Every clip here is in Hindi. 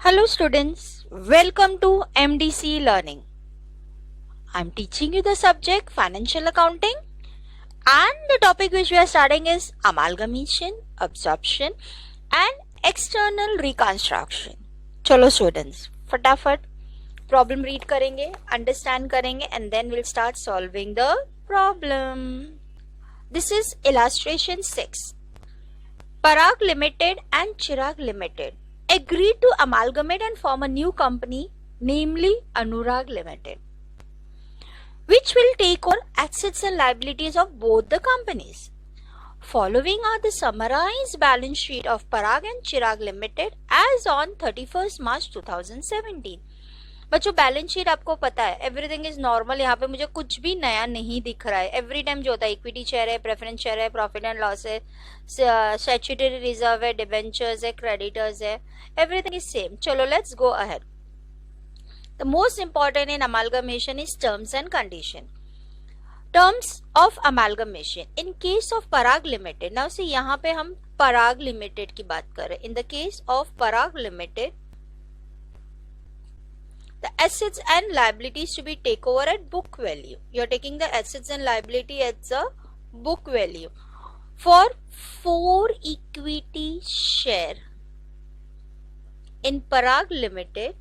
Hello students, welcome to MDC Learning. I'm teaching you the subject Financial Accounting and the topic which we are studying is Amalgamation, Absorption and External Reconstruction. चलो students, फटाफट problem read करेंगे, understand करेंगे and then we'll start solving the problem. This is illustration 6. Parag Limited and Chirag Limited agreed to amalgamate and form a new company, namely Anurag Limited, which will take over assets and liabilities of both the companies. Following are the summarized balance sheet of Parag and Chirag Limited as on 31st March 2017. बच्चों बैलेंस शीट आपको पता है, एवरीथिंग इज नॉर्मल. यहाँ पे मुझे कुछ भी नया नहीं दिख रहा है. एवरी टाइम जो होता है इक्विटी शेयर है, प्रेफरेंस शेयर है, प्रॉफिट एंड लॉस है, स्टैट्यूटरी रिजर्व है, डिबेंचर्स है, क्रेडिटर्स है, एवरीथिंग इज सेम. चलो let's go ahead. The most important in amalgamation is terms and condition. Terms of amalgamation in case of Parag limited. Now से यहाँ पे हम पराग लिमिटेड की बात कर रहे हैं. In the case of Parag limited, the assets and liabilities to be take over at book value. You are taking the assets and liability at the book value for 4 equity share in Parag Limited,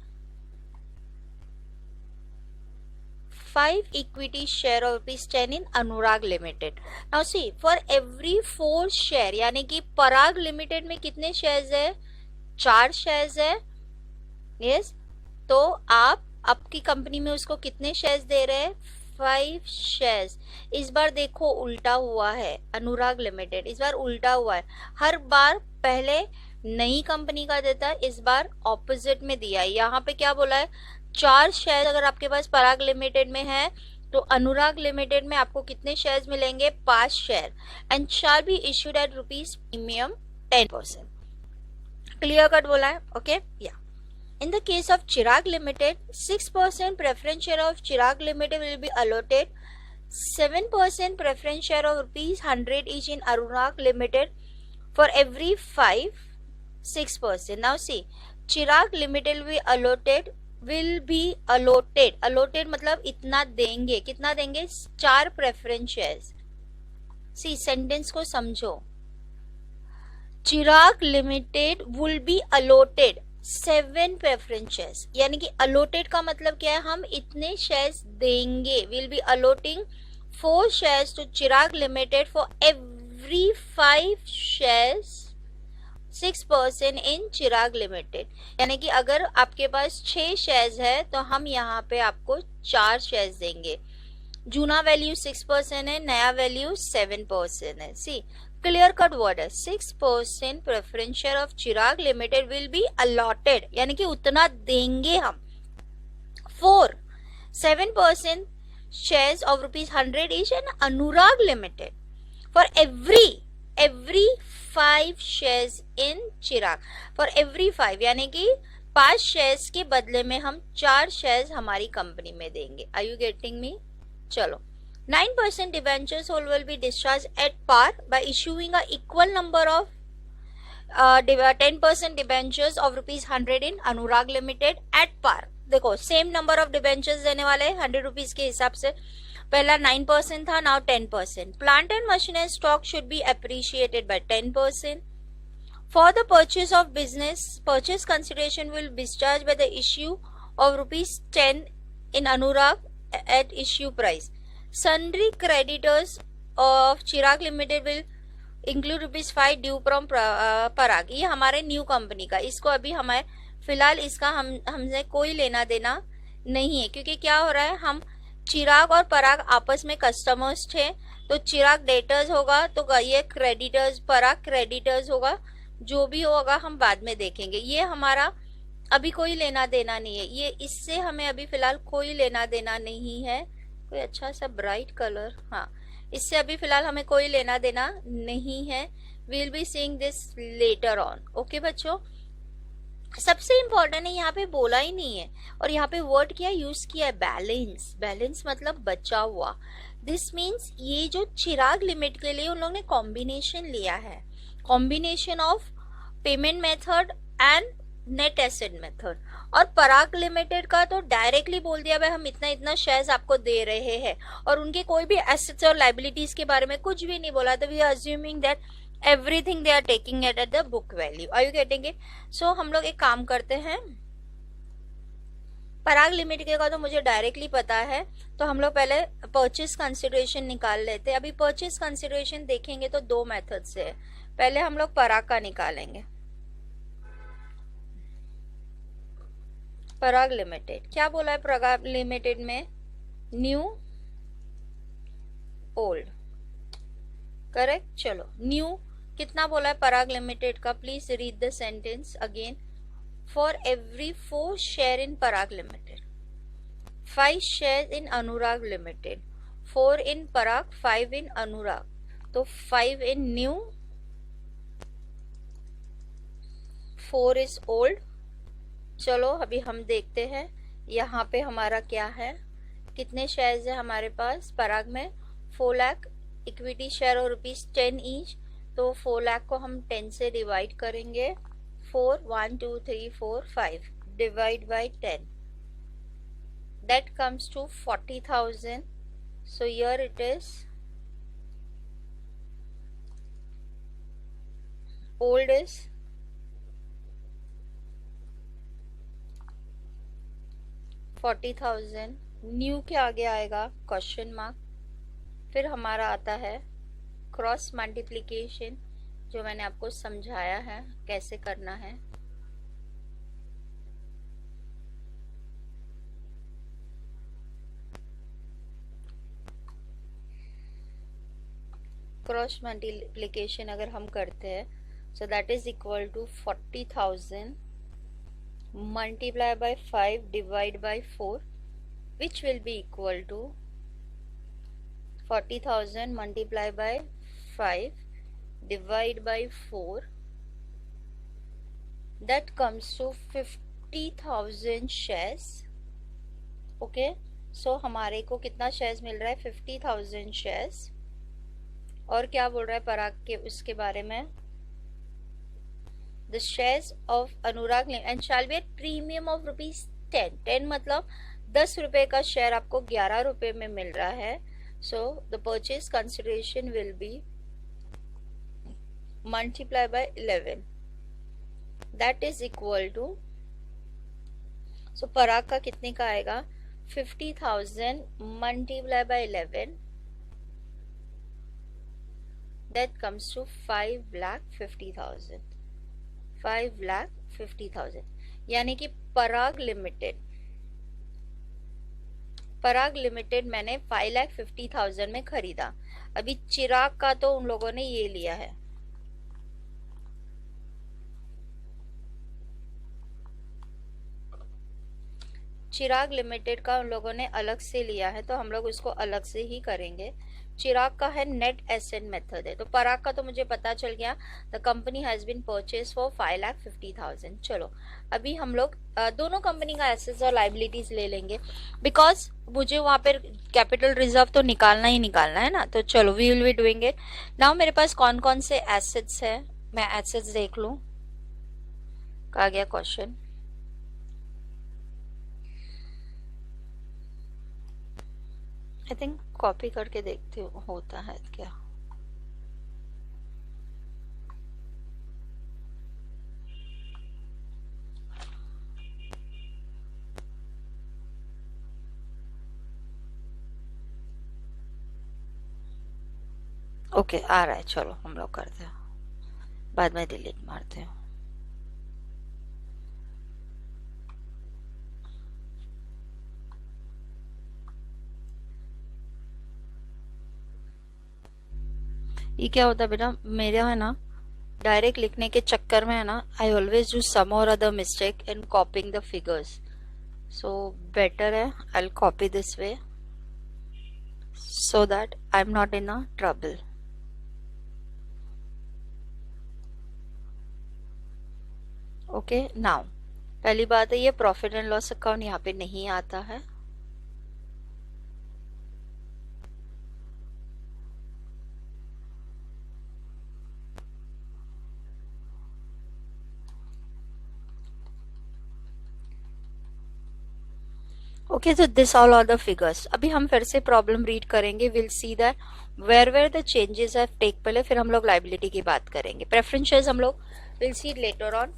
5 equity share of ₹10 in Anurag Limited. Now see, for every 4 share, यानी कि पराग लिमिटेड में कितने शेयर्स है? 4 शेयर्स है. यस, तो आप आपकी कंपनी में उसको कितने शेयर्स दे रहे हैं? 5 शेयर्स. इस बार देखो उल्टा हुआ है. अनुराग लिमिटेड इस बार उल्टा हुआ है. हर बार पहले नई कंपनी का देता है, इस बार ऑपोजिट में दिया है. यहाँ पे क्या बोला है? 4 शेयर अगर आपके पास पराग लिमिटेड में है तो अनुराग लिमिटेड में आपको कितने शेयर्स मिलेंगे? 5 share. And shall be issued at rupees premium 10%. Clear cut बोला है. ओके या. In the case of Chirag Limited, 6% preference share of Chirag Limited will be allotted, 7% preference share of ₹100 each in Anurag Limited for every 5, 6%. Now see, Chirag Limited will be allotted मतलब इतना देंगे. कितना देंगे? 4 preference shares. See, sentence को समझो. Chirag Limited will be allotted 7 preference shares. यानी कि अलोटेड का मतलब क्या है? हम इतने शेयर्स देंगे. Will be allotting 4 shares to Chirag Limited for every 5 shares, 6% in Chirag Limited. यानी कि अगर आपके पास 6 शेयर्स है तो हम यहाँ पे आपको 4 शेयर्स देंगे. जूना वैल्यू 6% है, नया वैल्यू 7% है. सी, क्लियर कट वर्ड है. 6% preference share of Chirag limited will be allotted, यानी कि उतना देंगे हम. 7% shares of ₹100 each and Anurag limited for every 5 shares in Chirag. For every 5 यानी कि 5 शेयर्स के बदले में हम 4 शेयर्स हमारी कंपनी में देंगे. Are you getting me? चलो. 9% debentures will be discharged at par by issuing a equal number of 10% debentures of ₹100 in Anurag Limited at par. देखो सेम नंबर ऑफ डिबेंचर्स देने वाले हैं 100 रुपीज के हिसाब से. पहला 9% था, now 10%. Plant and machine and stock should be appreciated by 10%. For the purchase of business, purchase consideration will be discharge by the issue of ₹10 in Anurag at issue price. Sundry creditors of Chirag Limited will include ₹5 due from Parag. ये हमारे न्यू कंपनी का. इसको अभी हमारे फिलहाल इसका हमसे कोई लेना देना नहीं है, क्योंकि क्या हो रहा है, हम चिराग और पराग आपस में कस्टमर्स थे. तो चिराग डेटर्स होगा तो ये क्रेडिटर्स, पराग क्रेडिटर्स होगा. जो भी होगा हम बाद में देखेंगे. ये हमारा अभी कोई लेना देना नहीं है. ये इससे हमें अभी फिलहाल कोई लेना देना नहीं है. कोई अच्छा सा ब्राइट कलर, हाँ, इससे अभी फिलहाल हमें कोई लेना देना नहीं है. We'll be seeing this later on. Okay बच्चों, सबसे इंपॉर्टेंट है यहाँ पे बोला ही नहीं है और यहाँ पे वर्ड क्या यूज किया है? बैलेंस. बैलेंस मतलब बचा हुआ. दिस मीन्स ये जो चिराग लिमिट के लिए उन लोगों ने कॉम्बिनेशन लिया है. Combination of payment method and net asset method. और पराग लिमिटेड का तो डायरेक्टली बोल दिया भाई हम इतना इतना शेयर्स आपको दे रहे हैं, और उनके कोई भी एसेट्स और लाइबिलिटीज के बारे में कुछ भी नहीं बोला। तो we are assuming that everything they are taking at the book value. Are you getting it? So हम लोग एक काम करते हैं, पराग लिमिटेड का तो मुझे डायरेक्टली पता है, तो हम लोग पहले परचेज कंसिडरेशन निकाल लेते हैं। अभी परचेज कंसिडरेशन देखेंगे तो दो मेथड से है। पहले हम लोग पराग का निकालेंगे। पराग लिमिटेड क्या बोला है? पराग लिमिटेड में न्यू ओल्ड, करेक्ट। चलो न्यू कितना बोला है पराग लिमिटेड का? Please read the sentence again. For every 4 share in Parag limited, 5 share in Anurag limited, 4 इन पराग, 5 इन अनुराग, तो 5 इन न्यू, 4 इज ओल्ड। चलो अभी हम देखते हैं यहाँ पे हमारा क्या है, कितने शेयर्स है हमारे पास पराग में? 4 लाख। इक्विटी शेयर और ₹10 ईच, तो 4 लाख को हम 10 से डिवाइड करेंगे। 4 1 2 3 4 5 divide by 10, that comes to 40,000. So here it is, old is 40,000, new के आगे आएगा क्वेश्चन मार्क। फिर हमारा आता है क्रॉस मल्टीप्लिकेशन, जो मैंने आपको समझाया है कैसे करना है। क्रॉस मल्टीप्लिकेशन अगर हम करते हैं, so that is equal to 40,000 multiply by 5 divide by 4, which will be equal to 40,000 multiply by 5 divide by 4, that comes to 50,000 shares. Okay, सो हमारे को कितना शेयर्स मिल रहा है? 50,000 शेयर्स। और क्या बोल रहा है पराग के उसके बारे में? The shares of Anurag and shall be at premium of ₹10. 10 मतलब 10 रुपए का शेयर आपको 11 रुपए में मिल रहा है। So the purchase consideration will be multiplied by 11, that is equal to, so पराग का कितने का आएगा? 50,000 multiplied by 11, that comes to 5,50,000, 5,50,000। यानी कि पराग लिमिटेड मैंने 5,50,000 में खरीदा। अभी चिराग का तो उन लोगों ने ये लिया है, चिराग लिमिटेड का उन लोगों ने अलग से लिया है, तो हम लोग उसको अलग से ही करेंगे। चिराग का है नेट एसेट मेथड है, तो पराग का तो मुझे पता चल गया, the company has been purchase for 5,50,000। चलो अभी हम लोग दोनों कंपनी का एसेट्स और लाइबिलिटीज ले लेंगे, बिकॉज मुझे वहां पर कैपिटल रिजर्व तो निकालना ही निकालना है ना। तो चलो we will be doing it now. मेरे पास कौन कौन से एसेट्स है, मैं एसेट्स देख लूं। कहा गया क्वेश्चन, आई थिंक कॉपी करके देखते होता है क्या। ओके आ रहा है, चलो हम लोग करते हैं, बाद में डिलीट मारते हैं। ये क्या होता है बेटा, मेरा है ना डायरेक्ट लिखने के चक्कर में है ना, आई ऑलवेज डू सम और other mistake in copying the figures, so better है I copy this way so that I'm not in a trouble. Okay now पहली बात है, ये प्रॉफिट एंड लॉस अकाउंट यहाँ पे नहीं आता है। ओके, तो this all are the figures. अभी हम फिर से प्रॉब्लम रीड करेंगे, will see that where the changes have take, पहले फिर हम लोग लाइबिलिटी की बात करेंगे। प्रेफरेंसेस हम लोग will see later on.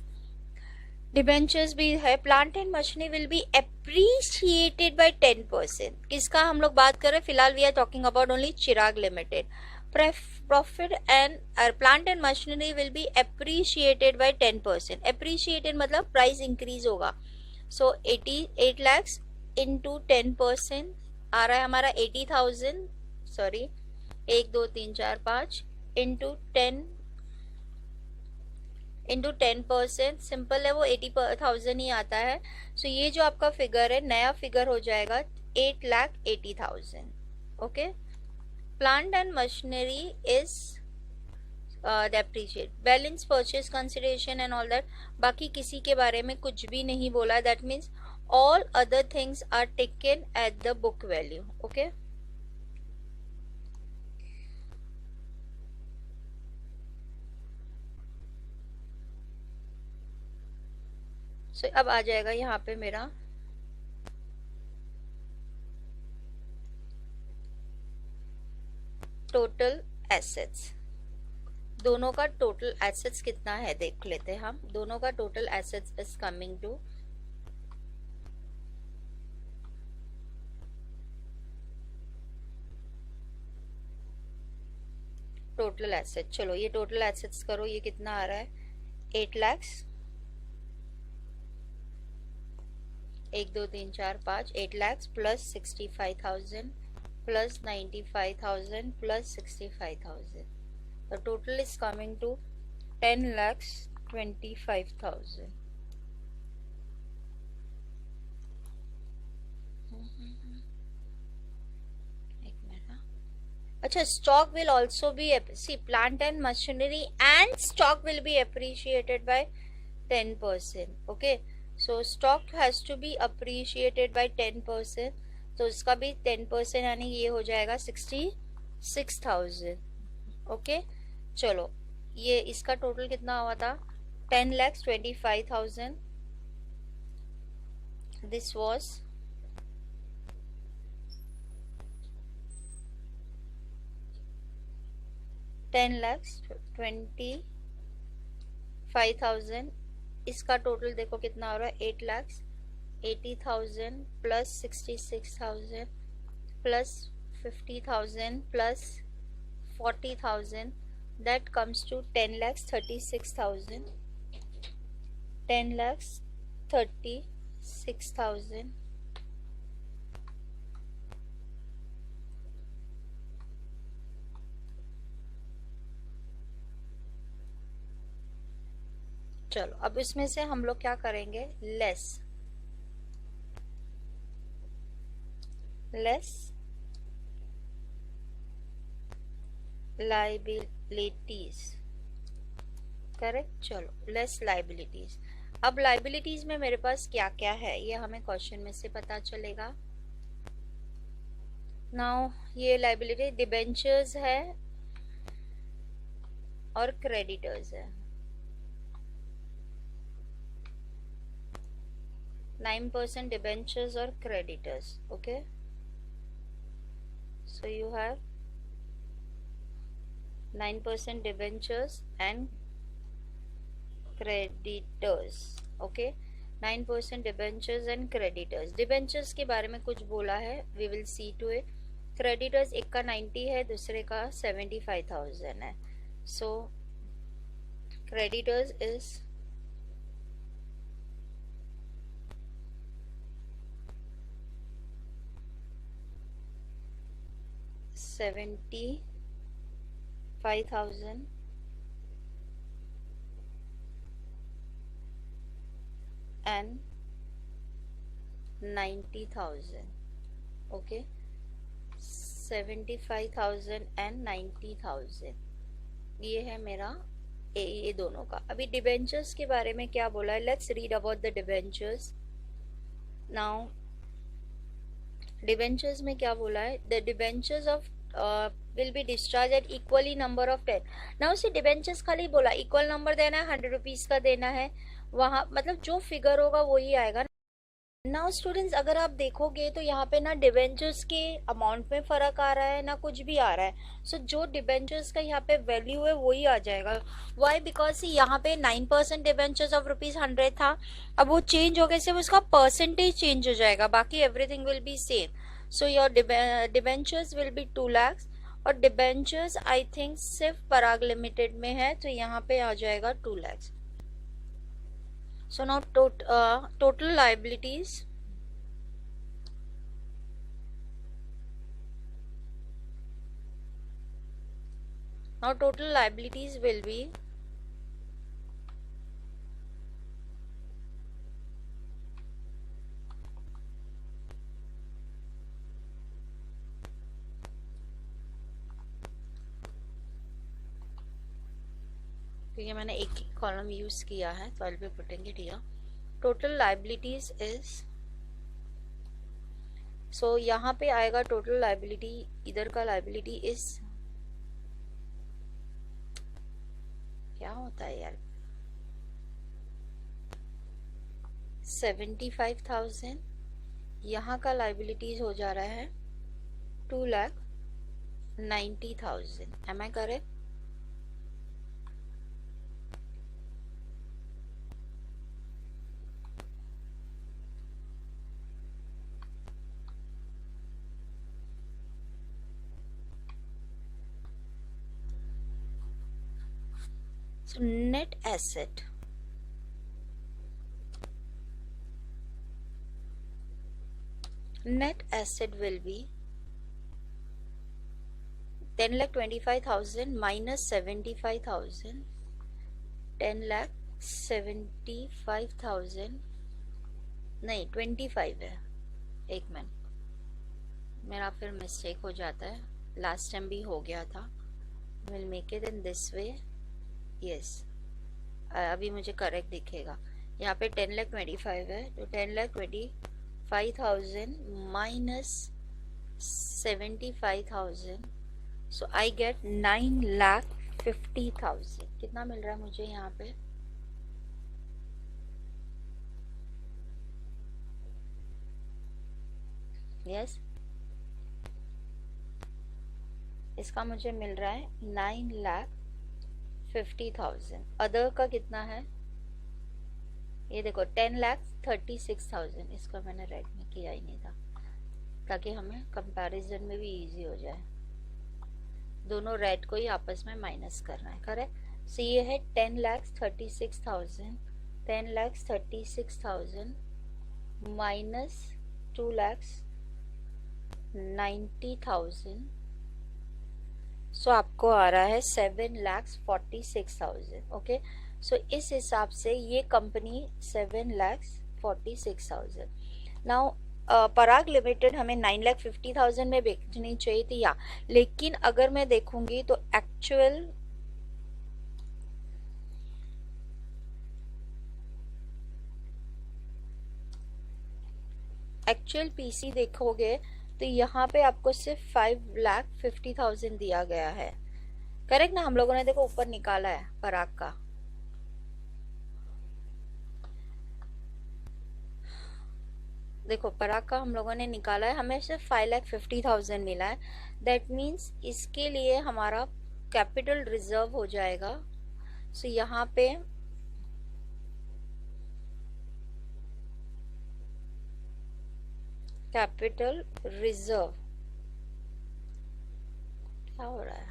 Debentures भी है। Plant and machinery will be appreciated by 10%। किसका हम लोग बात कर रहे हैं फिलहाल? We are talking about only Chirag limited. Profit and plant and machinery will be appreciated by 10%। Appreciated मतलब प्राइस इंक्रीज होगा। सो 88 lakhs इंटू 10% आ रहा है हमारा 80,000, सॉरी 1 2 3 4 5 इंटू 10%, सिंपल है वो 80,000 ही आता है। सो ये जो आपका फिगर है नया फिगर हो जाएगा 8,80,000। Okay, plant and machinery is depreciate. Balance purchase consideration and all that, बाकी किसी के बारे में कुछ भी नहीं बोला। That means all other things are taken at the book value. Okay, so अब आ जाएगा यहाँ पे मेरा टोटल एसेट्स। दोनों का टोटल एसेट्स कितना है देख लेते हैं हम। दोनों का total assets is coming to total asset. चलो ये टोटल एसेट्स करो, ये कितना आ रहा है 8 lakhs, 1 2 3 4 5 8 lakhs plus 65,000 plus 95,000 plus 65,000। The total is coming to 10,25,000। अच्छा, stock will also be, see, plant and machinery and stock will be appreciated by 10%. Okay, so stock has to be appreciated by 10%, तो इसका भी 10% यानी ये हो जाएगा 66,000। ओके, चलो ये इसका टोटल कितना हुआ था 10,25,000। This was 10,25,000। इसका टोटल देखो कितना हो रहा है 8,80,000 plus 66,000 plus 50,000 plus 40,000, that comes to 10,36,000। 10,36,000 चलो अब इसमें से हम लोग क्या करेंगे, लेस लाइबिलिटीज। करेक्ट, चलो लेस लाइबिलिटीज। अब लाइबिलिटीज में मेरे पास क्या क्या है ये हमें क्वेश्चन में से पता चलेगा। नाउ ये लाइबिलिटी डिबेंचर्स है और क्रेडिटर्स है। 9% debentures or creditors. Okay, so you have 9% debentures and creditors. Okay, 9% debentures and creditors. debentures के बारे में कुछ बोला है, we will see to it. creditors एक का 90 है, दूसरे का 75,000 है। so creditors is 75,000 and 90,000। okay, 75,000 and 90,000 ये है मेरा ये दोनों का। अभी डिबेंचर्स के बारे में क्या बोला है, let's read about the debentures. Now debentures में क्या बोला है, the debentures of will be discharge eight equally number of 10। ना उसे डिबेंचर्स खाली बोला इक्वल नंबर देना है, 100 रुपीज का देना है, वहां मतलब जो फिगर होगा वही आएगा। नाउ स्टूडेंट्स, अगर आप देखोगे तो यहाँ पे ना डिबेंचर्स के अमाउंट में फर्क आ रहा है ना कुछ भी आ रहा है। सो जो डिबेंचर्स का यहाँ पे वैल्यू है वही आ जाएगा। वाई? बिकॉज यहाँ पे 9% डिबेंचर्स ऑफ ₹100 था, अब वो चेंज हो गए, सिर्फ उसका परसेंटेज चेंज हो जाएगा, बाकी everything will be same. So your debentures will be 2 lakhs, और डिबेंचर्स आई थिंक सिर्फ पराग लिमिटेड में है, तो यहाँ पे आ जाएगा 2 lakhs। So now total liabilities. Now total liabilities will be क्योंकि मैंने एक ही कॉलम यूज किया है तो I be putting it here. Total liabilities is, so यहाँ पे आएगा टोटल लाइबिलिटी, इधर का लाइबिलिटी इज, क्या होता है यार, 75,000। यहाँ का लाइबिलिटीज हो जा रहा है 2,90,000। Am I correct? So net asset, will be 10,25,000 minus 75,000, 10,75,000 नहीं 25 है। एक मिनट, मेरा फिर मिस्टेक हो जाता है, लास्ट टाइम भी हो गया था। Will make it in this way, yes अभी मुझे करेक्ट दिखेगा। यहाँ पे 10,25,000 है, तो 10,25,000 माइनस 75,000, सो आई गेट 9,50,000। कितना मिल रहा है मुझे यहाँ पे? यस इसका मुझे मिल रहा है 9,50,000। अदर का कितना है ये देखो, 10,36,000। इसका मैंने राइट में किया ही नहीं था ताकि हमें कंपैरिजन में भी इजी हो जाए। दोनों रेट को ही आपस में माइनस करना है, करेक्ट? सो ये है 10,36,000, 10,36,000 माइनस 2,90,000, सो आपको आ रहा है 7,46,000। ओके, सो इस हिसाब से ये कंपनी 7,46,000। नाउ पराग लिमिटेड हमें 9,50,000 में बेचनी चाहिए थी या, लेकिन अगर मैं देखूंगी तो एक्चुअल पीसी देखोगे तो यहाँ पे आपको सिर्फ 5,50,000 दिया गया है, करेक्ट ना? हम लोगों ने देखो ऊपर निकाला है पराग का, देखो पराग का हम लोगों ने निकाला है, हमें सिर्फ 5,50,000 मिला है। दैट मीन्स इसके लिए हमारा कैपिटल रिजर्व हो जाएगा। सो यहाँ पे कैपिटल रिजर्व क्या हो रहा है,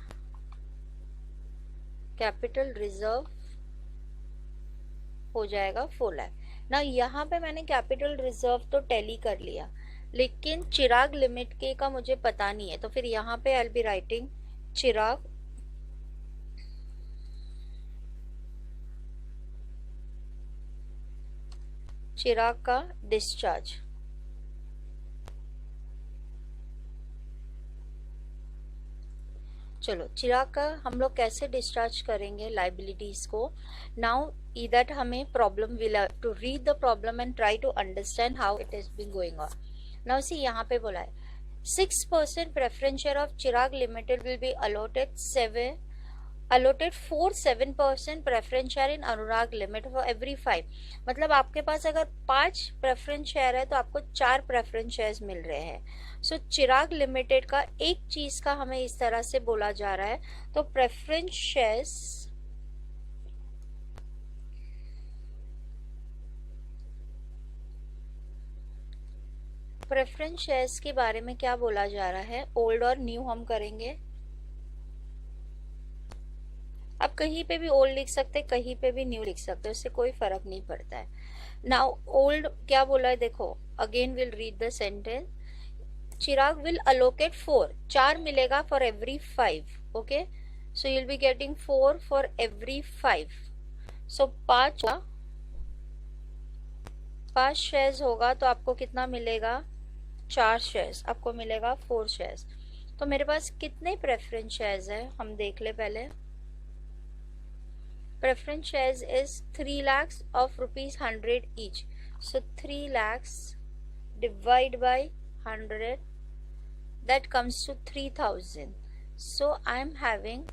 कैपिटल रिजर्व हो जाएगा 4 लाख ना। यहाँ पे मैंने कैपिटल रिजर्व तो टैली कर लिया, लेकिन चिराग लिमिट के का मुझे पता नहीं है, तो फिर यहाँ पे आई बी राइटिंग चिराग का डिस्चार्ज। चलो चिराग का हम लोग कैसे डिस्चार्ज करेंगे लाइबिलिटीज को। नाउ दैट हमें problem will have to read the problem and try to understand how it is been going on. Now see यहाँ पे बोला है 6% preference share of Chirag limited will be allotted 7 allotted 4-7% preference share in Anurag limit for every 5। मतलब आपके पास अगर 5 प्रेफरेंस शेयर है तो आपको 4 प्रेफरेंस शेयर्स मिल रहे हैं। सो चिराग लिमिटेड का एक चीज का हमें इस तरह से बोला जा रहा है, तो प्रेफरेंस शेयर्स के बारे में क्या बोला जा रहा है, ओल्ड और न्यू हम करेंगे। आप कहीं पे भी ओल्ड लिख सकते, कहीं पे भी न्यू लिख सकते, उससे कोई फर्क नहीं पड़ता है। नाउ ओल्ड क्या बोला है देखो, again will read the sentence. Chirag will allocate 4 मिलेगा for every 5। Okay, so you will be getting 4 for every 5। So 5 shares होगा तो आपको कितना मिलेगा, 4 शेयर्स, आपको मिलेगा 4 शेयर्स। तो मेरे पास कितने प्रेफरेंस शेयर्स है हम देख ले पहले। Preference shares is 3 lakhs of rupees 100 each. So 3 lakhs divide by 100, that comes to 3000. So I'm having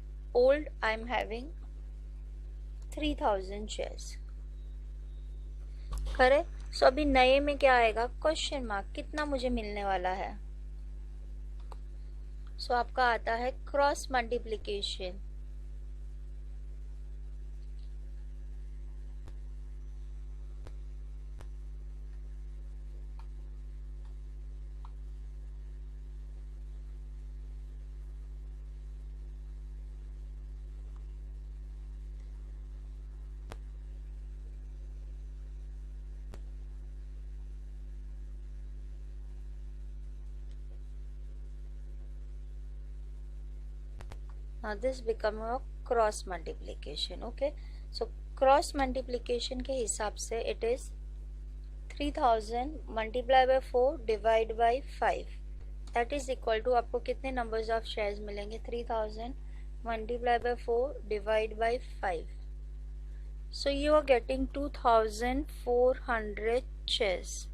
3000 shares. Correct. सो अभी नए में क्या आएगा, क्वेश्चन मार्क, कितना मुझे मिलने वाला है। सो आपका आता है cross multiplication. Now this become a cross multiplication. Okay, so cross multiplication के हिसाब से it is 3000 multiply by 4 divide by 5, that is equal to, आपको कितने numbers of shares मिलेंगे, 3000 multiply by 4 divide by 5, so you are getting 2400 shares.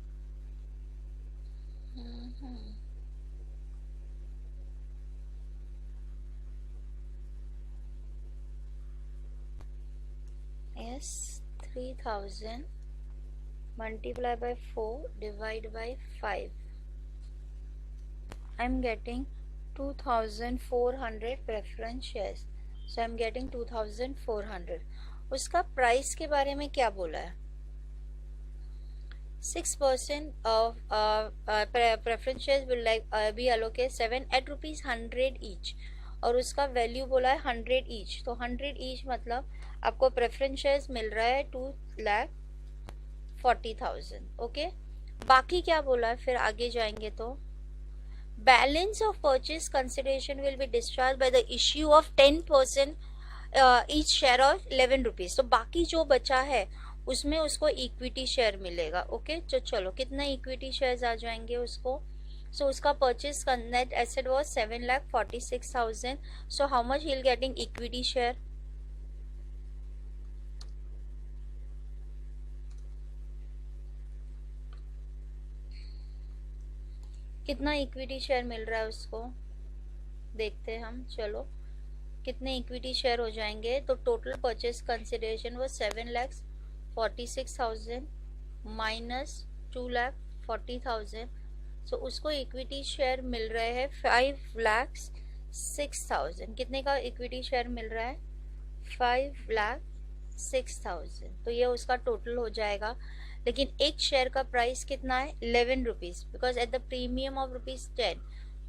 Yes, 3000 multiply by 4 divide by 5, I'm getting 2400 preference shares. So I'm getting 2400. उसका प्राइस के बारे में क्या बोला है, 6% of preference shares will be allocated 7 at rupees 100 each, और उसका वैल्यू बोला है 100 ईच। तो 100 ईच मतलब आपको प्रेफरेंस शेयर्स मिल रहा है 2,40,000। ओके, बाकी क्या बोला है, फिर आगे जाएंगे तो balance of purchase consideration will be discharge by the issue of 10% each share of 11 rupees. तो बाकी जो बचा है उसमें उसको इक्विटी शेयर मिलेगा। ओके, तो चलो कितना इक्विटी शेयर्स आ जाएंगे उसको। So उसका purchase net asset was 7,46,000. So how much he'll getting equity share? कितना इक्विटी शेयर मिल रहा है उसको देखते हैं हम। चलो कितने इक्विटी शेयर हो जाएंगे, तो टोटल परचेज कंसिडरेशन वो 7,46,000 माइनस 2,40,000। तो उसको इक्विटी शेयर मिल रहे हैं 5,06,000। कितने का इक्विटी शेयर मिल रहा है, 5,06,000। तो ये उसका टोटल हो जाएगा। लेकिन एक शेयर का प्राइस कितना है, 11 rupees, because at the premium of ₹10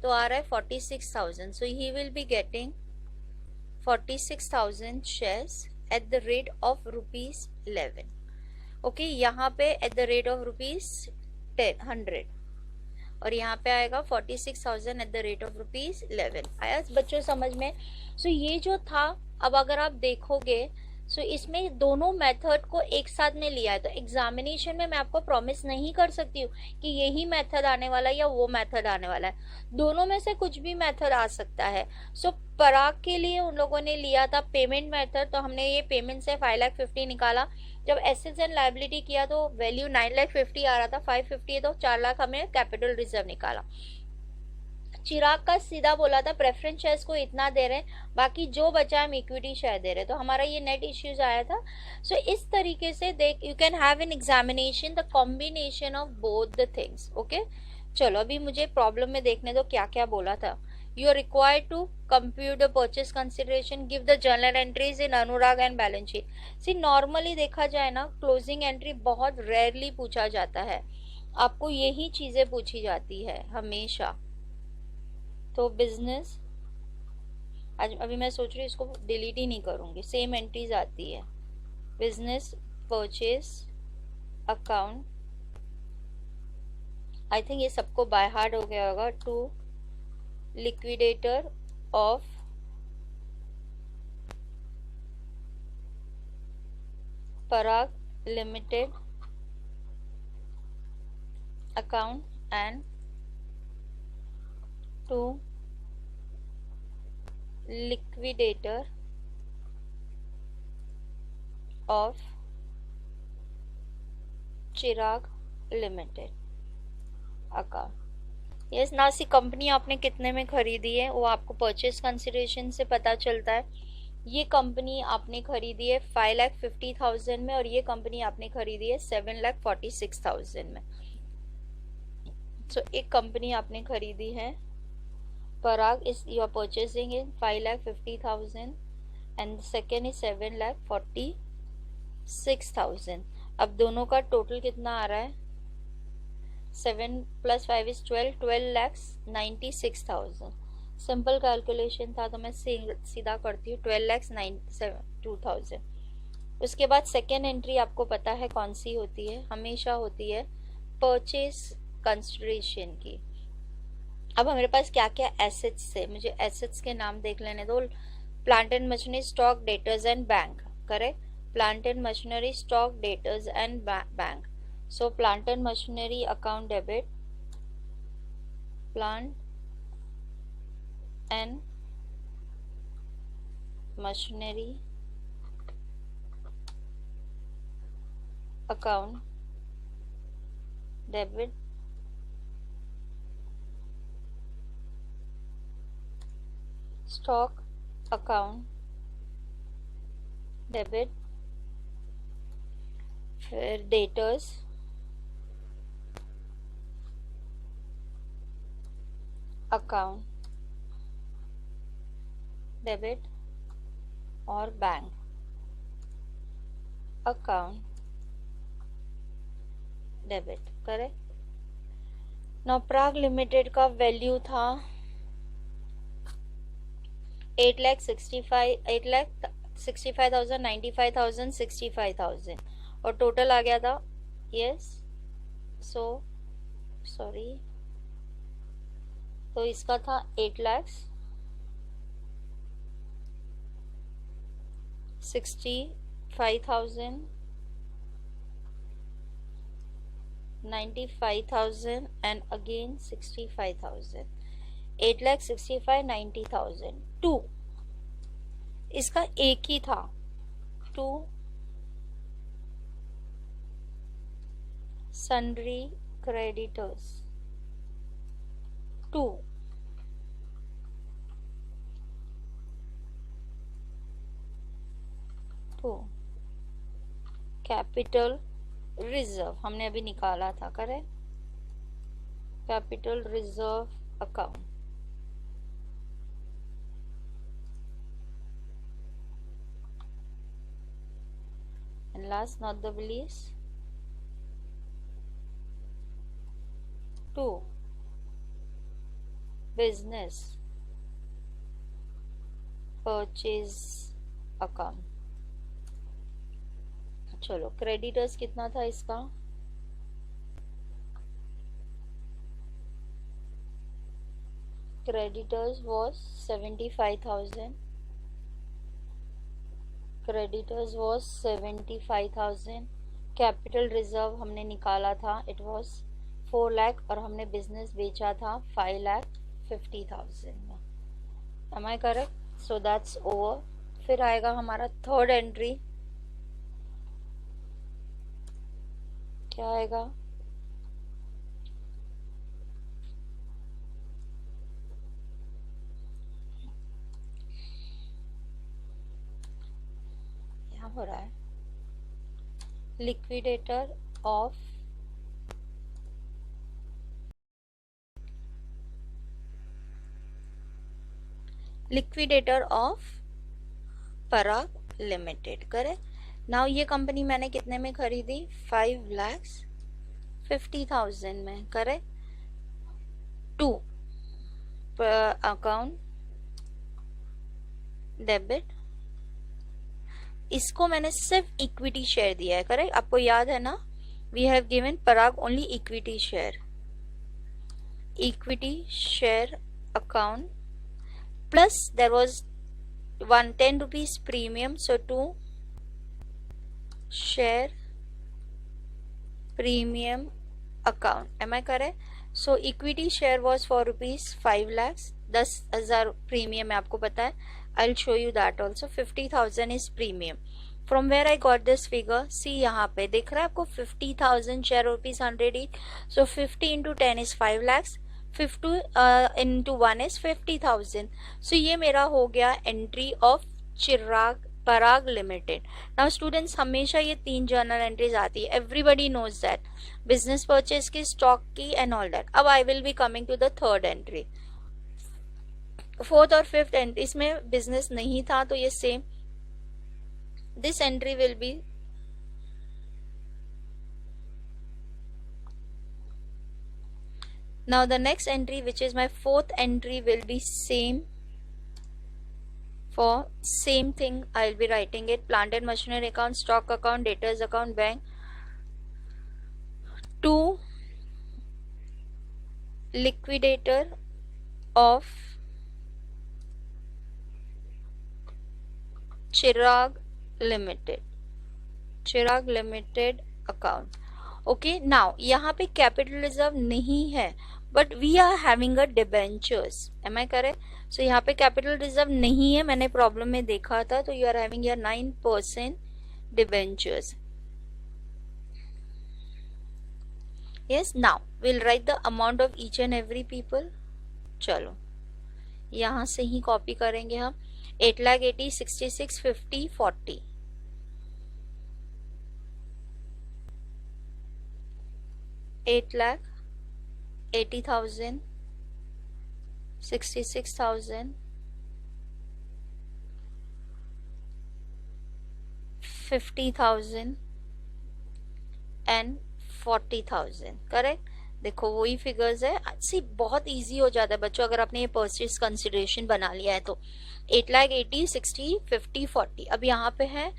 तो आ रहा है 46,000। So he will be getting 46,000 shares at the rate of ₹11। Okay, यहाँ पे एट द रेट ऑफ ₹100 और यहाँ पे आएगा 46,000 एट द रेट ऑफ ₹11। आया बच्चों समझ में। सो ये जो था, अब अगर आप देखोगे सो इसमें दोनों मेथड को एक साथ में लिया है। तो एग्जामिनेशन में मैं आपको प्रॉमिस नहीं कर सकती हूँ कि यही मेथड आने वाला है या वो मेथड आने वाला है, दोनों में से कुछ भी मेथड आ सकता है। सो पराग के लिए उन लोगों ने लिया था पेमेंट मेथड, तो हमने ये पेमेंट से 5,50,000 निकाला। जब एसेट्स एंड लायबिलिटी किया तो वैल्यू 9,50,000 आ रहा था, 550 है तो 4 लाख हमें कैपिटल रिजर्व निकाला। चिराग का सीधा बोला था प्रेफरेंस शेयर्स को इतना दे रहे हैं, बाकी जो बचा हम इक्विटी शेयर दे रहे हैं, तो हमारा ये नेट इश्यूज आया था। सो इस तरीके से देख you can have an examination the combination of both the things. Okay, चलो अभी मुझे प्रॉब्लम में देखने दो क्या क्या बोला था। You are required to compute the purchase consideration, give the journal entries in Anurag and balance sheet. See normally देखा जाए ना, क्लोजिंग एंट्री बहुत रेयरली पूछा जाता है, आपको यही चीजें पूछी जाती है हमेशा। तो बिजनेस, आज अभी मैं सोच रही हूँ इसको डिलीट ही नहीं करूंगी, सेम एंट्रीज आती है। Business purchase account, I think ये सबको बाय हार्ट हो गया होगा। To liquidator of Parag limited account and to liquidator of Chirag limited account. Yes ना, सी कंपनी आपने कितने में खरीदी है वो आपको परचेस कंसिडरेशन से पता चलता है। ये कंपनी आपने खरीदी है 5,50,000 में और ये कंपनी आपने खरीदी है 7,46,000 में। सो एक कंपनी आपने खरीदी है Parag is you are purchasing in 5,50,000 and the second is 7,46,000। अब दोनों का टोटल कितना आ रहा है? 7 + 5 is 12,96,000। सिंपल कैलकुलेशन था तो मैं सीधा करती हूँ 12,97,2,000। उसके बाद सेकेंड एंट्री आपको पता है कौन सी होती है, हमेशा होती है परचेस कंसिडरेशन की। अब हमारे पास क्या क्या एसेट्स है, मुझे एसेट्स के नाम देख लेने दो। Plant and machinery, stock, debtors and bank. Correct, plant and machinery, stock, debtors and bank. So plant and machinery account debit, plant and machinery account debit, stock account debit, फिर डेटर्स अकाउंट डेबिट और bank account debit. Correct. Now Prag Limited का वैल्यू था 8,65,000, 95,000, 65,000 और टोटल आ गया था, यस सो सॉरी, तो इसका था 8,65,000, 95,000 and again 65,000, 8,65,000, 90,000। 2 इसका एक ही था, 2 sundry creditors, 2 कैपिटल रिजर्व हमने अभी निकाला था, correct, capital reserve account. And last not the least, 2 business purchase account। चलो क्रेडिटर्स कितना था इसका, creditors was 75,000, creditors was 75,000। Capital reserve हमने निकाला था, इट was 4 लाख और हमने बिजनेस बेचा था 5,50,000 में। Am I correct? So that's over. फिर आएगा हमारा थर्ड एंट्री, क्या आएगा, हो रहा है, liquidator of Parag limited, correct. Now ये कंपनी मैंने कितने में खरीदी, 5,50,000 में, करेक्ट। टू अकाउंट डेबिट, इसको मैंने सिर्फ इक्विटी शेयर दिया है, करेक्ट। आपको याद है ना, we have given Parag only equity share account, plus there was 110 rupees premium, so 2 share premium account, am I correct? So equity share was for rupees 5 lakhs, 10,000 premium है, आपको पता है, I'll show you that also. 50,000 is premium. From where I got this figure, see यहाँ पे दिख रहा है आपको 50,000 share rupees 100 each, so 50 into 10 is 5 lakhs, 50 into 1 is 50,000. So ये मेरा हो गया entry of Parag limited. Now students, हमेशा ये 3 जर्नल एंट्रीज आती है, everybody knows that, business purchase की, स्टॉक की एंड ऑल दैट। अब I will be coming to the third entry. Fourth और फिफ्थ एंट्रीज में बिजनेस नहीं था, तो ये same, this entry will be now the next entry, which is my fourth entry, will be same for same thing. I'll be writing it, plant and machinery account, stock account, debtors account, bank, to liquidator of Chirag Limited account. Okay, now यहाँ पे कैपिटल रिजर्व नहीं है, but we are having a debentures, am I correct? So यहाँ पे कैपिटल रिजर्व नहीं है, मैंने प्रॉब्लम में देखा था, तो you are having your 9% debentures. Yes, now will write the amount of each and every people. चलो यहाँ से ही कॉपी करेंगे हम, 8,80,000, 66, 50, 40, 8,80,000, 66,000, 50,000 एंड 40,000, करेक्ट। देखो वही फिगर्स है, सी बहुत इजी हो जाता है बच्चों अगर आपने ये परचेज कंसिडरेशन बना लिया है तो। 8,80,000, 60, 50, 40, अब यहाँ पे है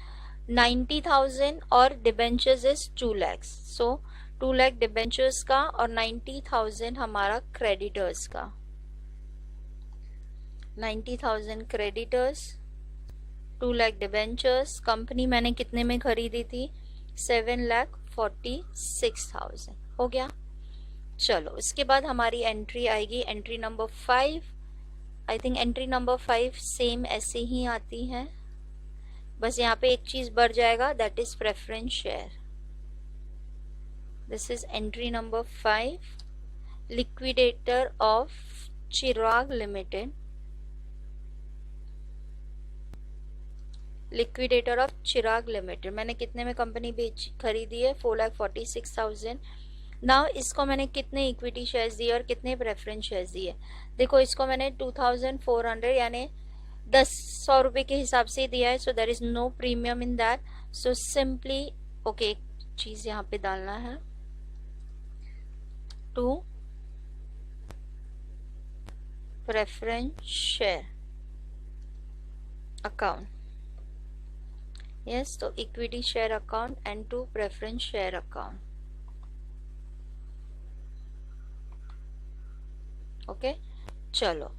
90,000 और debentures is 2 lakhs, so 2 lakh debentures का और 90,000 हमारा क्रेडिटर्स का। 90,000 क्रेडिटर्स, 2 lakh डिबेंचर्स। कंपनी मैंने कितने में खरीदी थी, 7,46,000, हो गया। चलो इसके बाद हमारी एंट्री आएगी, entry number 5। I think entry number 5 same ऐसे ही आती है, बस यहाँ पे एक चीज बढ़ जाएगा, that is preference share. This is entry number 5, liquidator of Chirag Limited. Liquidator of Chirag limited, मैंने कितने में कंपनी खरीदी है, 4,46,000। नाउ इसको मैंने कितने इक्विटी शेयर्स दिए और कितने प्रेफरेंस शेयर्स दिए, देखो इसको मैंने 2,400 यानी 100 रुपए के हिसाब से दिया है, so there is no premium in that, so simply okay, एक चीज यहाँ पे डालना है, to preference share account. Yes, तो equity share account and to preference share account. Okay चलो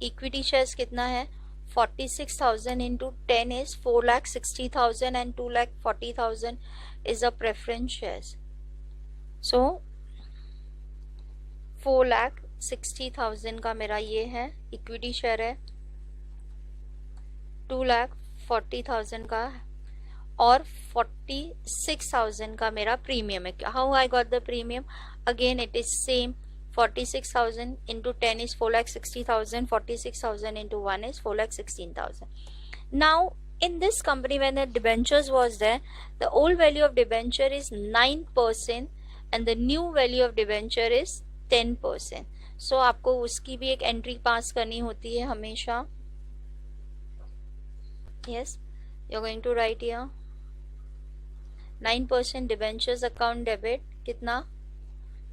इक्विटी शेयर्स कितना है, 46,000 into 10 is 4,60,000 and 2,40,000 is a preference shares. So 4,60,000 का मेरा ये है इक्विटी शेयर है, 2,40,000 का और 46,000 का मेरा प्रीमियम है। How I got the premium, again it is same, 46,000 into 10 is 4,60,000, 46,000 into 1 is 4,16,000. Now in this company when the debentures was there, the old value of debenture is 9% and the new value of debenture is 10%. So आपको उसकी भी एक एंट्री पास करनी होती है हमेशा. Yes, you're going to write here 9% debentures account debit कितना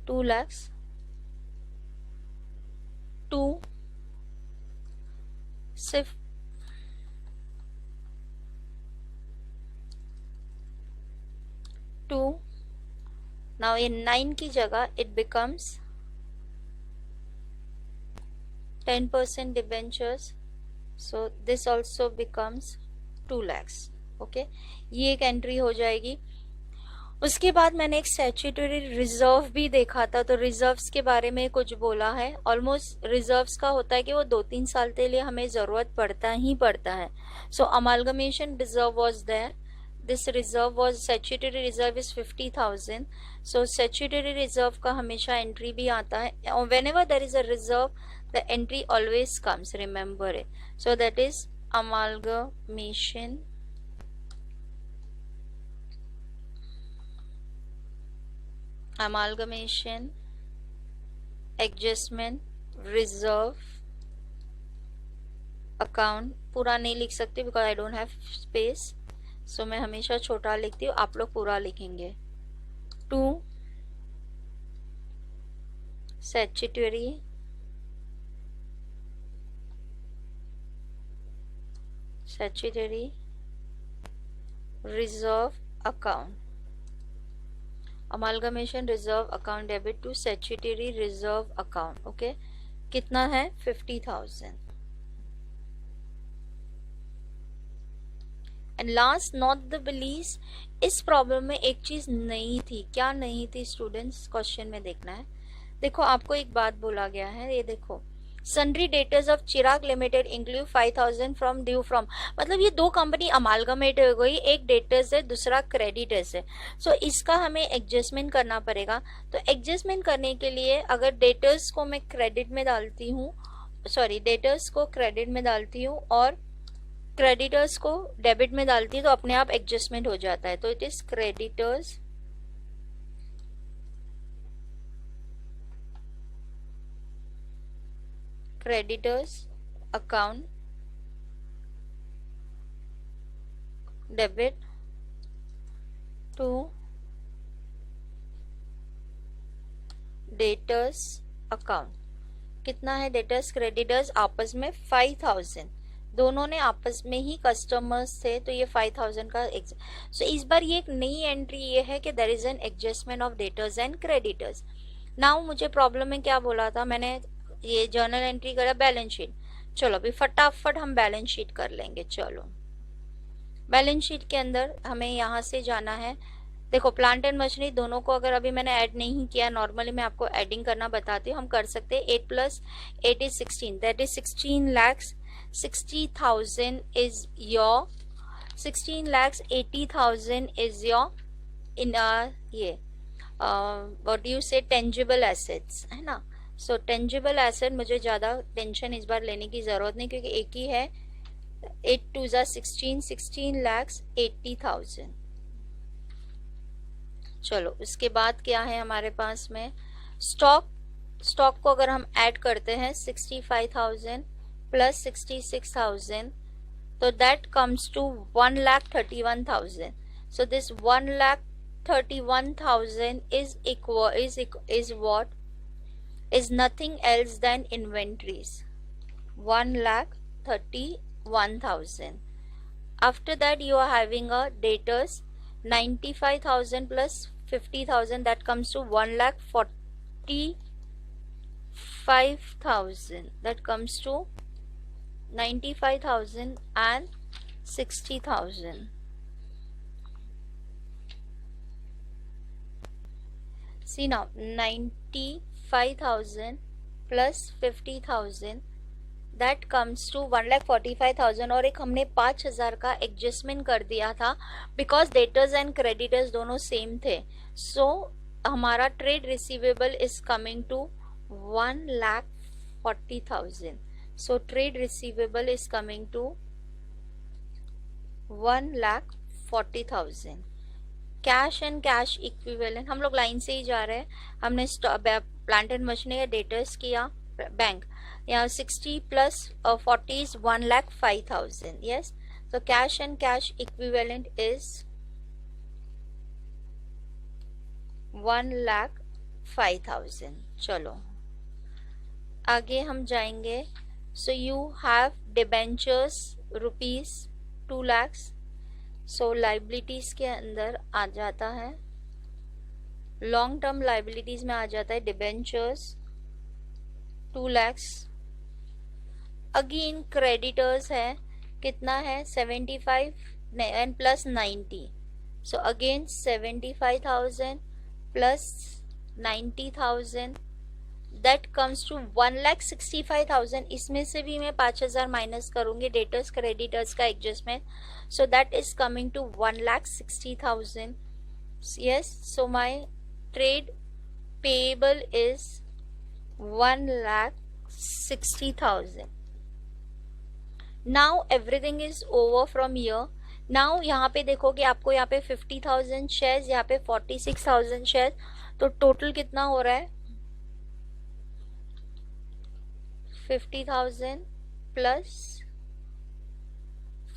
2 lakhs 2 सिर्फ 2. Now in 9 की जगह it becomes 10% debentures, so this also becomes 2 lakhs. Okay, ये एक एंट्री हो जाएगी. उसके बाद मैंने एक स्टैट्यूटरी रिजर्व भी देखा था, तो रिजर्व्स के बारे में कुछ बोला है. ऑलमोस्ट रिजर्व्स का होता है कि वो 2-3 साल के लिए हमें जरूरत पड़ता ही पड़ता है. So amalgamation reserve was there. This reserve was statutory reserve is 50,000. So statutory reserve का हमेशा एंट्री भी आता है. Whenever there is a reserve, the entry always comes. Remember it. So that is amalgamation. Amalgamation, adjustment, reserve, account. पूरा नहीं लिख सकती because I don't have space. सो मैं हमेशा छोटा लिखती हूँ, आप लोग पूरा लिखेंगे. 2 statutory reserve account. amalgamation reserve account debit to statutory reserve account. Okay, कितना है 50,000. And last not the least, इस प्रॉब्लम में एक चीज नहीं थी. क्या नहीं थी स्टूडेंट्स, क्वेश्चन में देखना है. देखो आपको एक बात बोला गया है, ये देखो sundry debtors of Chirag limited include 5,000 from due from. मतलब ये दो कंपनी अमालगमेट हो गई, एक डेटर्स है दूसरा क्रेडिटर्स है. सो इसका हमें एडजस्टमेंट करना पड़ेगा. तो एडजस्टमेंट करने के लिए अगर डेटर्स को मैं क्रेडिट में डालती हूँ, सॉरी डेटर्स को क्रेडिट में डालती हूँ और क्रेडिटर्स को डेबिट में डालती है, तो अपने आप एडजस्टमेंट हो जाता है. तो it is creditors account debit to debtors account. कितना है डेटर्स क्रेडिटर्स आपस में 5,000. दोनों ने आपस में ही कस्टमर्स थे, तो ये 5,000 का सो इस बार ये एक नई एंट्री ये है कि there is an adjustment of debtors and creditors. Now मुझे प्रॉब्लम में क्या बोला था, मैंने ये जर्नल एंट्री करा बैलेंस शीट. चलो अभी फटाफट हम बैलेंस शीट कर लेंगे. चलो बैलेंस शीट के अंदर हमें यहाँ से जाना है. देखो प्लांट एंड मशीनरी दोनों को अगर अभी मैंने ऐड नहीं किया, नॉर्मली मैं आपको एडिंग करना बताती हूँ, हम कर सकते हैं. 8 + 8 is 16, that is 16 lakhs 60,000 is your 16,80,000 is your in ये what do you say tangible assets है ना. सो टेंजिबल एसेट मुझे ज्यादा टेंशन इस बार लेने की जरूरत नहीं क्योंकि एक ही है. 8 2 जा 16, 16,80,000. चलो उसके बाद क्या है हमारे पास में स्टॉक को अगर हम ऐड करते हैं 65,000 + 66,000, तो that comes to 1,31,000. So this 1,31,000 is what is nothing else than inventories. 1,31,000. After that you are having a debtors 95,000 + 50,000, that comes to 1,45,000. That comes to 95,000 and 60,000. See now 95,000 + 50,000, that comes to 1,45,000. और एक हमने 5,000 का एडजस्टमेंट कर दिया था बिकॉज डेटर्स एंड क्रेडिटर्स दोनों सेम थे. सो हमारा trade receivable is coming to 1,40,000. So trade receivable is coming to 1,40,000. Cash and cash equivalent, हम लोग लाइन से ही जा रहे हैं. हमने प्लांट एंड मशीनरी का डेटर्स किया, बैंक. यहाँ 60 plus 40 is 1,05,000. Yes, so cash and cash equivalent is 1,05,000. चलो आगे हम जाएंगे. So you have debentures rupees 2 lakhs. So liabilities के अंदर आ जाता है, लॉन्ग टर्म लाइबिलिटीज में आ जाता है डिबेंचर्स 2 lakhs. अगेन क्रेडिटर्स है, कितना है 75 and plus 90. So again 75,000 plus 90,000, that comes to 1,65,000. इसमें से भी मैं 5,000 माइनस करूंगी डेटर्स क्रेडिटर्स का adjustment. So that is coming to 1,60,000. Yes, so my trade payable is 1,60,000. Now everything is over from here. नाउ यहाँ पे देखोगे आपको यहाँ पे 50,000 शेयर्स, यहाँ पे 46,000 शेयर्स, तो टोटल कितना हो रहा है 50,000 प्लस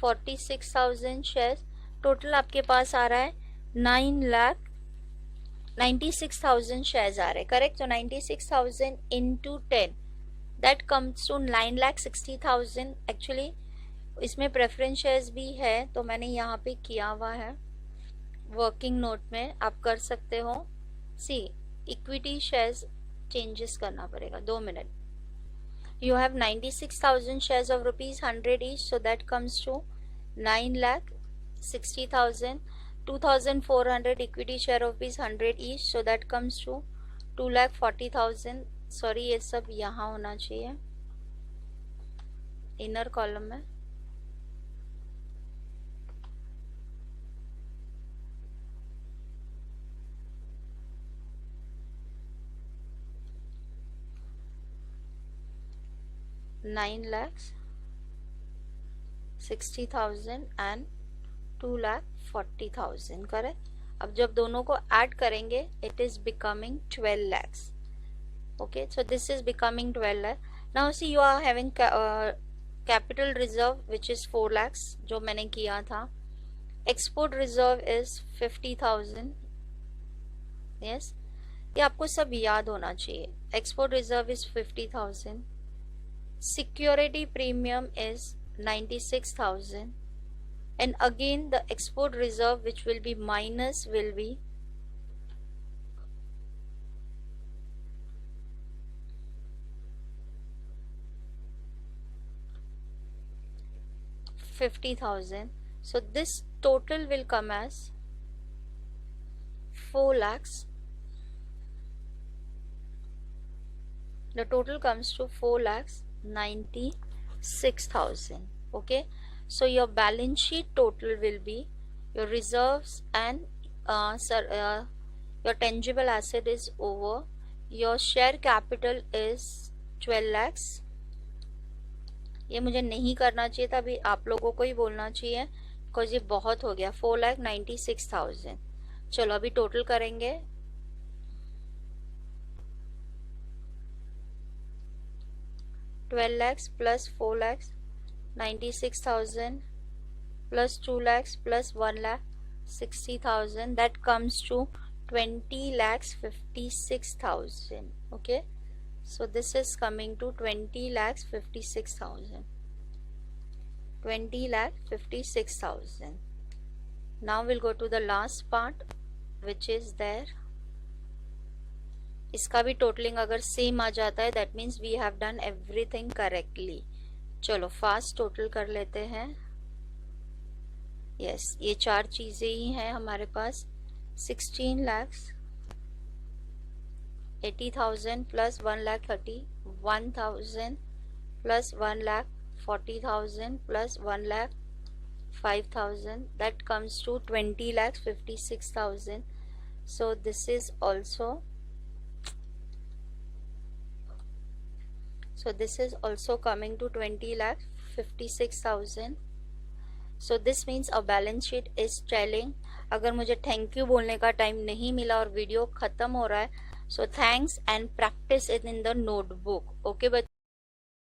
46,000 शेयर्स. टोटल आपके पास आ रहा है 9,96,000 शेयर्स आ रहे हैं. करेक्ट. तो 96,000 into 10, that comes to 9,60,000. Actually इसमें प्रेफरेंस शेयर्स भी है, तो मैंने यहाँ पे किया हुआ है वर्किंग नोट में, आप कर सकते हो. सी इक्विटी शेयर्स चेंजेस करना पड़ेगा, 2 minute. You have 96,000 shares of rupees 100 each, so that comes to 9,60,000. 2,400 equity share of rupees 100 each, so that comes to 2,40,000. Sorry, ये सब यहाँ होना चाहिए इनर कॉलम में. $9,60,000 and 2,40,000. करेक्ट. अब जब दोनों को ऐड करेंगे it is becoming 12 lakhs. Okay, so this is becoming 12 lakh. Now see, you are having capital reserve which is 4 lakhs जो मैंने किया था. Export reserve is 50,000. Yes, ये आपको सब याद होना चाहिए. Export reserve is 50,000. Security premium is 96,000. And again the export reserve which will be minus will be 50,000. So this total will come as 4 lakhs. The total comes to 4,96,000. Okay, so your balance sheet total will be your reserves and your tangible asset is over. Your share capital is 12 lakhs. ये मुझे नहीं करना चाहिए था, अभी आप लोगों को ही बोलना चाहिए बिकॉज ये बहुत हो गया. 4,96,000. चलो अभी टोटल करेंगे. $12 lakhs plus 4,96,000 plus 2 lakhs plus 1,60,000, that comes to 20,56,000. Okay, so this is coming to 20,56,000. 20,56,000. Now we'll go to the last part which is there. इसका भी टोटलिंग अगर सेम आ जाता है that means we have done everything correctly. चलो फास्ट टोटल कर लेते हैं. यस, ये 4 चीजें ही हैं हमारे पास. 16,80,000 plus 1,31,000 plus 1,40,000 plus 1,05,000, that comes to 20,56,000. so this is also coming to 20,56,000. So this means a balance sheet is trailing. अगर मुझे थैंक यू बोलने का टाइम नहीं मिला और वीडियो खत्म हो रहा है, so thanks and practice it in the notebook. Okay बच्चों.